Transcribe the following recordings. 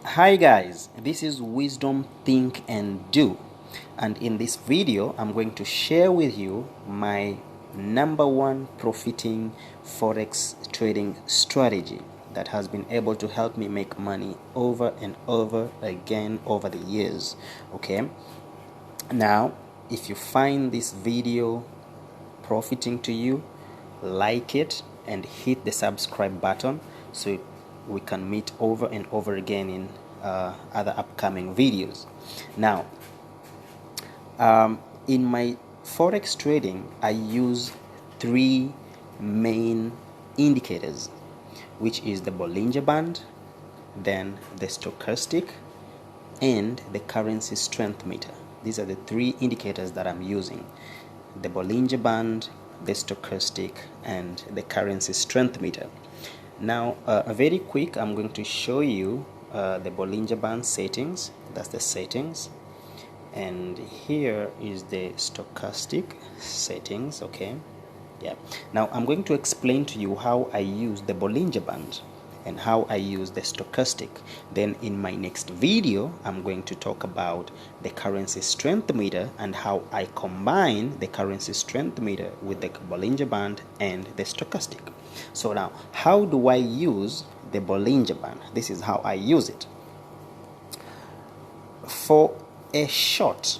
Hi guys, this is Wisdom Think and Do, and in this video I'm going to share with you my number one profiting forex trading strategy that has been able to help me make money over and over again over the years. Okay, now if you find this video profiting to you, like it and hit the subscribe button so we can meet over and over again in other upcoming videos. Now, in my forex trading, I use three main indicators, which is the Bollinger Band, then the stochastic, and the currency strength meter. These are the three indicators that I'm using: the Bollinger Band, the stochastic, and the currency strength meter. Now, very quick, I'm going to show you the Bollinger Band settings. That's the settings, and here is the stochastic settings. Okay, yeah. Now I'm going to explain to you how I use the Bollinger Band and how I use the stochastic. Then in my next video I'm going to talk about the currency strength meter and how I combine the currency strength meter with the Bollinger Band and the stochastic. So now, how do I use the Bollinger Band? This is how I use it. For a short,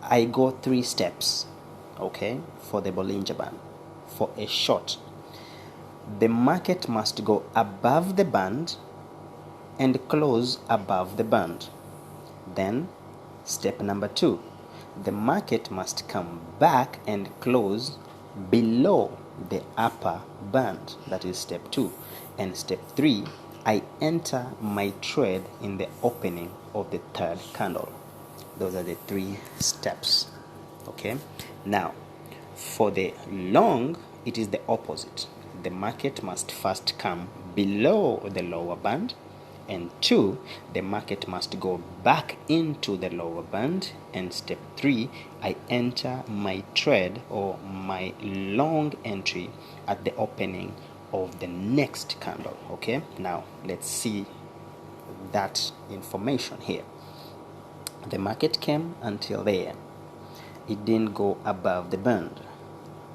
I go 3 steps. Okay, for the Bollinger Band. For a short, the market must go above the band and close above the band. Then, step number 2, the market must come back and close below the upper band. That is step 2. And step 3, I enter my trade in the opening of the third candle. Those are the 3 steps. Okay, now for the long, it is the opposite. The market must first come below the lower band, and 2, the market must go back into the lower band, and step 3, I enter my trade or my long entry at the opening of the next candle. Okay, now let's see that information here. The market came until there. It didn't go above the band.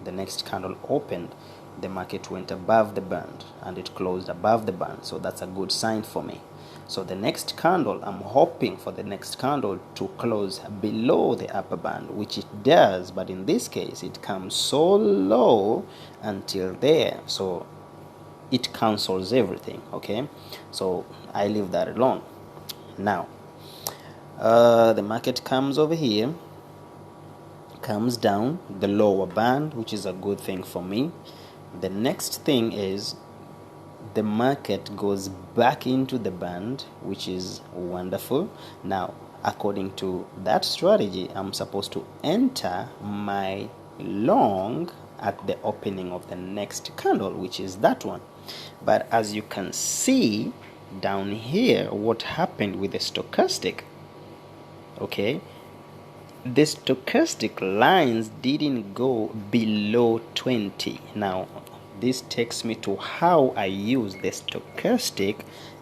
The next candle opened, the market went above the band and it closed above the band, so that's a good sign for me. So the next candle, I'm hoping for the next candle to close below the upper band, which it does, but in this case it comes so low until there, so it cancels everything. Okay, so I leave that alone. Now the market comes over here, comes down the lower band, which is a good thing for me. The next thing is the market goes back into the band, which is wonderful. Now, according to that strategy, I'm supposed to enter my long at the opening of the next candle, which is that one. But as you can see down here, what happened with the stochastic, okay, the stochastic lines didn't go below 20. Now this takes me to how I use the stochastic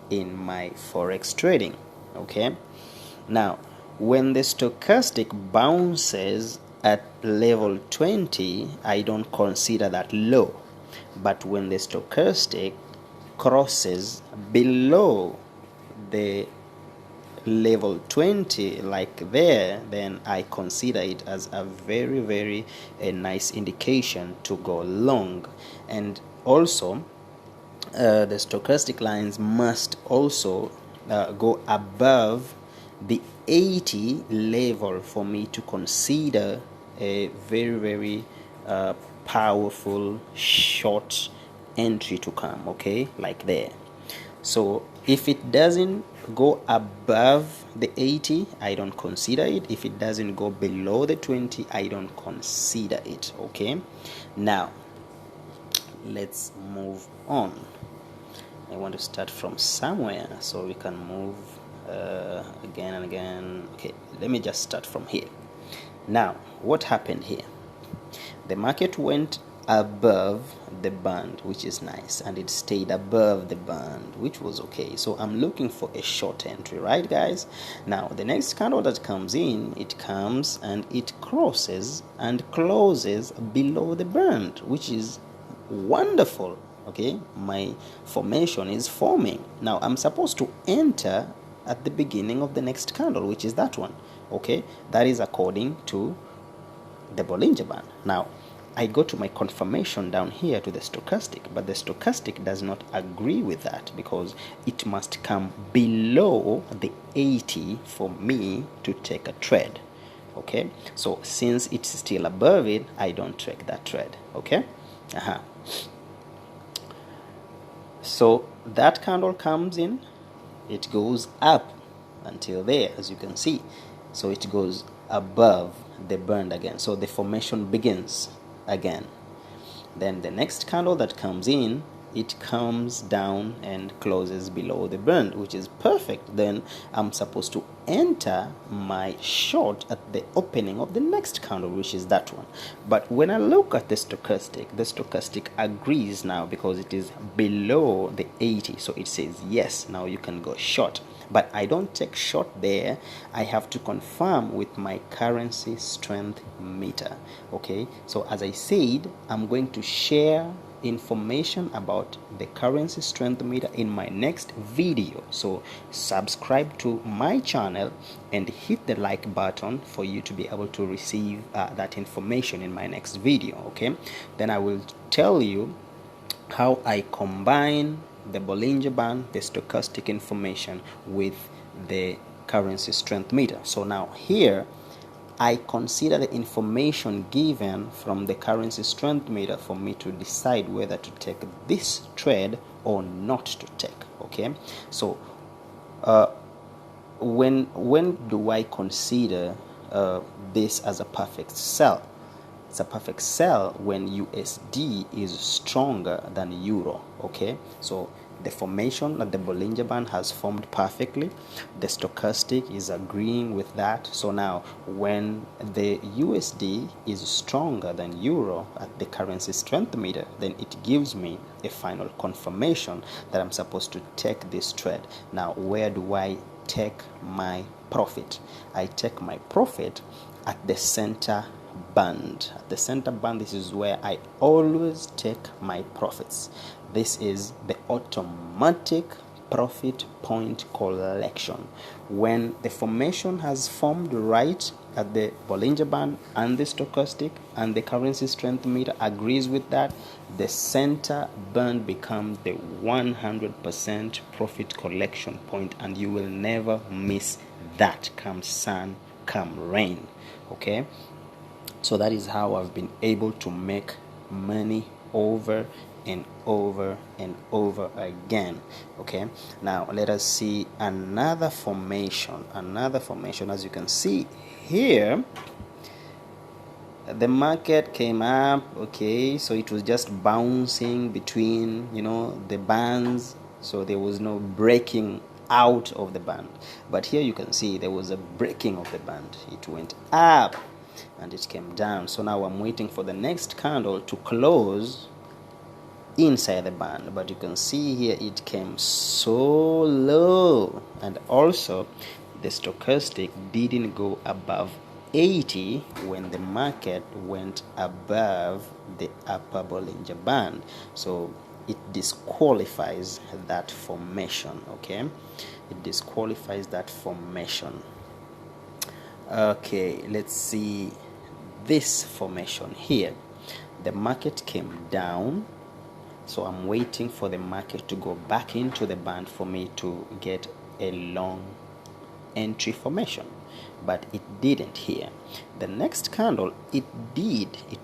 in my forex trading. Okay, now when the stochastic bounces at level 20, I don't consider that low, but when the stochastic crosses below the level 20 like there, then I consider it as a very a nice indication to go long. And also the stochastic lines must also go above the 80 level for me to consider a very powerful short entry to come. Okay, like there. So if it doesn't go above the 80, I don't consider it. If it doesn't go below the 20, I don't consider it. Okay, now let's move on. I want to start from somewhere so we can move again and again. Okay, let me just start from here. Now, what happened here? The market went above the band, which is nice, and it stayed above the band, which was okay. So I'm looking for a short entry, right guys? Now the next candle that comes in, it comes and it crosses and closes below the band, which is wonderful. Okay, my formation is forming. Now I'm supposed to enter at the beginning of the next candle, which is that one. Okay, that is according to the Bollinger Band. Now I go to my confirmation down here to the stochastic, but the stochastic does not agree with that because it must come below the 80 for me to take a trade. Okay, so since it's still above it, I don't take that trade. Okay, so that candle comes in, it goes up until there, as you can see. So it goes above the band again, so the formation begins again. Then the next candle that comes in, it comes down and closes below the band, which is perfect. Then I'm supposed to enter my short at the opening of the next candle, which is that one. But when I look at the stochastic agrees now because it is below the 80, so it says yes, now you can go short. But I don't take short there. I have to confirm with my currency strength meter. Okay, so as I said, I'm going to share information about the currency strength meter in my next video. So subscribe to my channel and hit the like button for you to be able to receive that information in my next video. Okay, then I will tell you how I combine the Bollinger Band, the stochastic information with the currency strength meter. So now here I consider the information given from the currency strength meter for me to decide whether to take this trade or not to take. Okay, so when do I consider this as a perfect sell? It's a perfect sell when USD is stronger than euro. Okay, so the formation that the Bollinger Band has formed perfectly, the stochastic is agreeing with that. So now when the USD is stronger than euro at the currency strength meter, then it gives me a final confirmation that I'm supposed to take this trade. Now where do I take my profit? I take my profit at the center band. At the center band, this is where I always take my profits. This is the automatic profit point collection. When the formation has formed right at the Bollinger Band and the stochastic and the currency strength meter agrees with that, the center band becomes the 100% profit collection point, and you will never miss that, come sun, come rain. Okay, so that is how I've been able to make money over and over and over again. Okay, now let us see another formation. As you can see here, the market came up. Okay, so it was just bouncing between, the bands, so there was no breaking out of the band. But here you can see there was a breaking of the band. It went up and it came down. So now I'm waiting for the next candle to close inside the band, but you can see here it came so low, and also the stochastic didn't go above 80 when the market went above the upper Bollinger Band, so it disqualifies that formation. Okay, it disqualifies that formation. Okay, let's see this formation here. The market came down, so I'm waiting for the market to go back into the band for me to get a long entry formation, but it didn't here. The next candle, it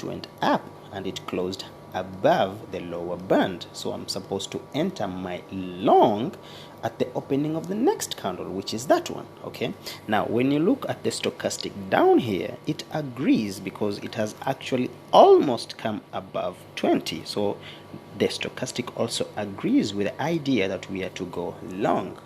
went up and it closed above the lower band, so I'm supposed to enter my long at the opening of the next candle, which is that one. Okay, now when you look at the stochastic down here, it agrees because it has actually almost come above 20, so the stochastic also agrees with the idea that we are to go long.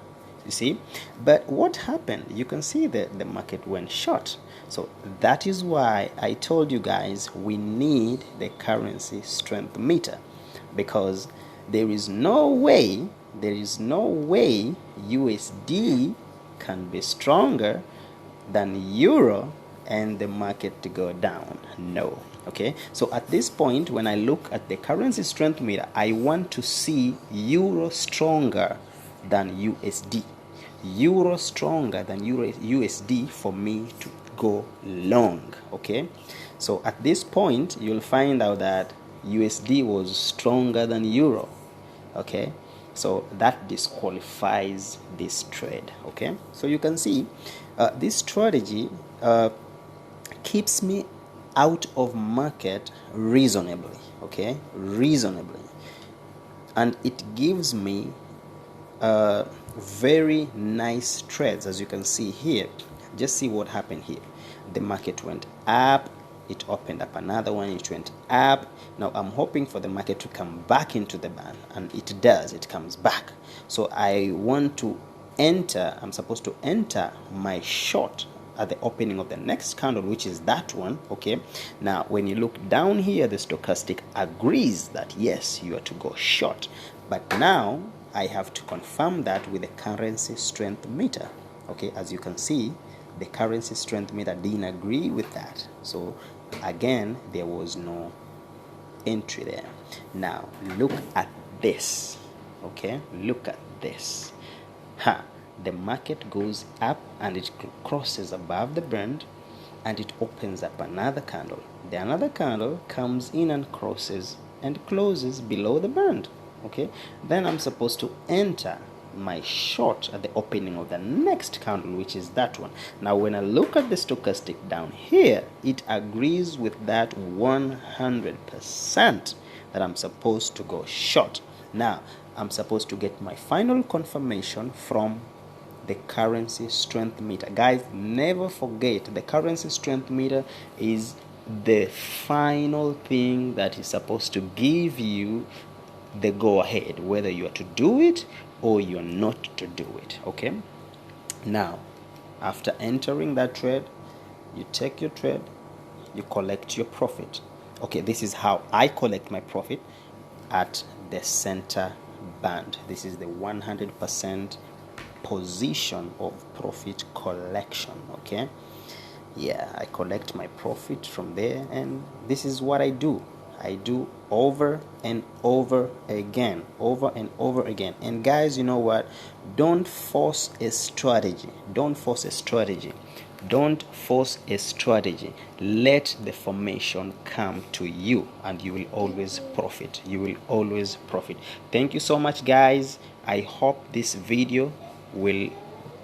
You see, but what happened? You can see that the market went short. So that is why I told you guys we need the currency strength meter, because there is no way USD can be stronger than euro and the market to go down. No. Okay, so at this point, when I look at the currency strength meter, I want to see euro stronger than USD. Euro stronger than USD for me to go long. Okay, so at this point, you'll find out that USD was stronger than euro. Okay, so that disqualifies this trade. Okay, so you can see this strategy keeps me out of market reasonably. Okay, reasonably, and it gives me very nice trades. As you can see here, just see what happened here. The market went up, it opened up another one, it went up. Now I'm hoping for the market to come back into the band, and it does. It comes back. So I want to enter, I'm supposed to enter my short at the opening of the next candle, which is that one. Okay, now when you look down here, the stochastic agrees that yes, you are to go short, but now I have to confirm that with the currency strength meter. Okay, as you can see, the currency strength meter didn't agree with that, so again there was no entry there. Now look at this. Okay, look at this. The market goes up and it crosses above the band, and it opens up another candle. The another candle comes in and crosses and closes below the band. Okay, then I'm supposed to enter my short at the opening of the next candle, which is that one. Now when I look at the stochastic down here, it agrees with that 100% that I'm supposed to go short. Now I'm supposed to get my final confirmation from the currency strength meter. Guys, never forget, the currency strength meter is the final thing that is supposed to give you the go ahead, whether you are to do it or you're not to do it. Okay, now after entering that trade, you take your trade, you collect your profit. Okay, this is how I collect my profit at the center band. This is the 100% position of profit collection. Okay, yeah, I collect my profit from there, and this is what I do over and over again, and guys, you know what, don't force a strategy. Let the formation come to you, and you will always profit. Thank you so much, guys. I hope this video will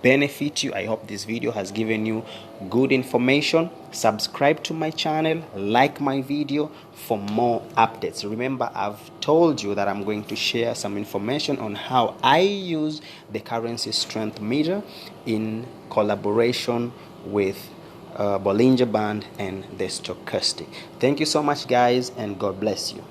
benefit you. I hope this video has given you good information. Subscribe to my channel, like my video for more updates. Remember, I've told you that I'm going to share some information on how I use the currency strength meter in collaboration with Bollinger Band and the stochastic. Thank you so much, guys, and God bless you.